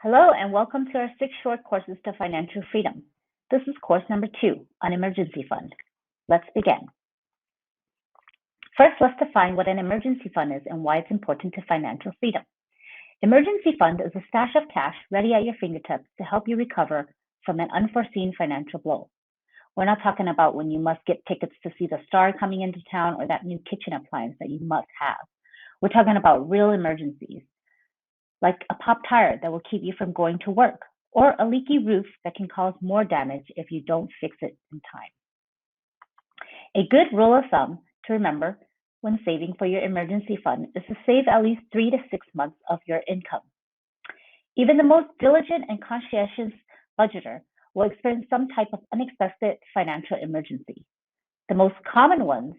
Hello and welcome to our 6 short courses to financial freedom. This is course number 2, an emergency fund. Let's begin. First, let's define what an emergency fund is and why it's important to financial freedom. Emergency fund is a stash of cash ready at your fingertips to help you recover from an unforeseen financial blow. We're not talking about when you must get tickets to see the star coming into town or that new kitchen appliance that you must have. We're talking about real emergencies, like a popped tire that will keep you from going to work, or a leaky roof that can cause more damage if you don't fix it in time. A good rule of thumb to remember when saving for your emergency fund is to save at least 3 to 6 months of your income. Even the most diligent and conscientious budgeter will experience some type of unexpected financial emergency. The most common ones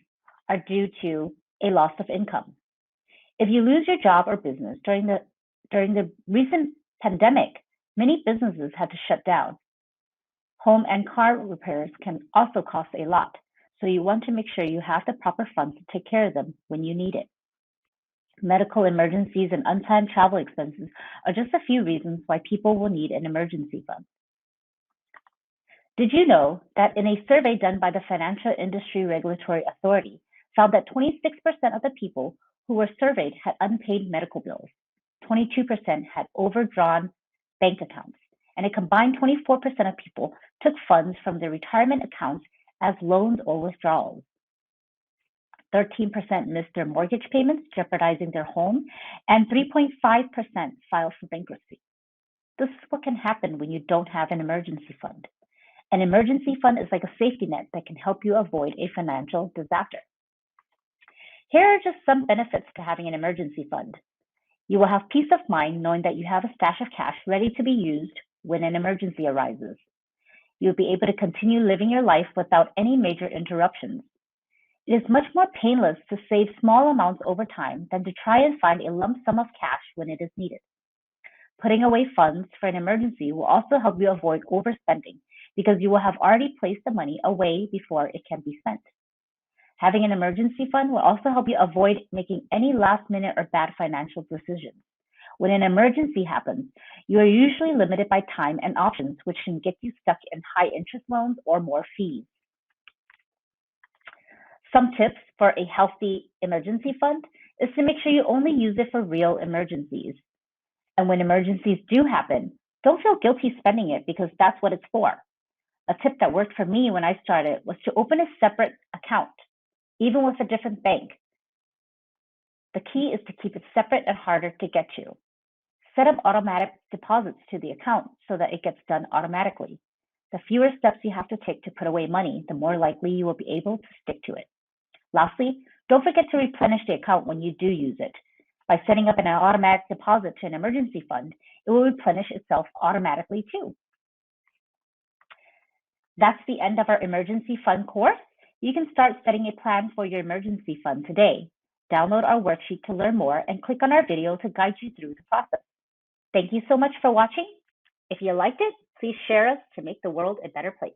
are due to a loss of income. If you lose your job or business during the recent pandemic, many businesses had to shut down. Home and car repairs can also cost a lot, so you want to make sure you have the proper funds to take care of them when you need it. Medical emergencies and unplanned travel expenses are just a few reasons why people will need an emergency fund. Did you know that in a survey done by the Financial Industry Regulatory Authority found that 26% of the people who were surveyed had unpaid medical bills, 22% had overdrawn bank accounts, and a combined 24% of people took funds from their retirement accounts as loans or withdrawals. 13% missed their mortgage payments, jeopardizing their home, and 3.5% filed for bankruptcy. This is what can happen when you don't have an emergency fund. An emergency fund is like a safety net that can help you avoid a financial disaster. Here are just some benefits to having an emergency fund. You will have peace of mind knowing that you have a stash of cash ready to be used when an emergency arises. You'll be able to continue living your life without any major interruptions. It is much more painless to save small amounts over time than to try and find a lump sum of cash when it is needed. Putting away funds for an emergency will also help you avoid overspending because you will have already placed the money away before it can be spent. Having an emergency fund will also help you avoid making any last-minute or bad financial decisions. When an emergency happens, you are usually limited by time and options, which can get you stuck in high-interest loans or more fees. Some tips for a healthy emergency fund is to make sure you only use it for real emergencies. And when emergencies do happen, don't feel guilty spending it because that's what it's for. A tip that worked for me when I started was to open a separate account, even with a different bank. The key is to keep it separate and harder to get to. Set up automatic deposits to the account so that it gets done automatically. The fewer steps you have to take to put away money, the more likely you will be able to stick to it. Lastly, don't forget to replenish the account when you do use it. By setting up an automatic deposit to an emergency fund, it will replenish itself automatically too. That's the end of our emergency fund course. You can start setting a plan for your emergency fund today. Download our worksheet to learn more and click on our video to guide you through the process. Thank you so much for watching. If you liked it, please share us to make the world a better place.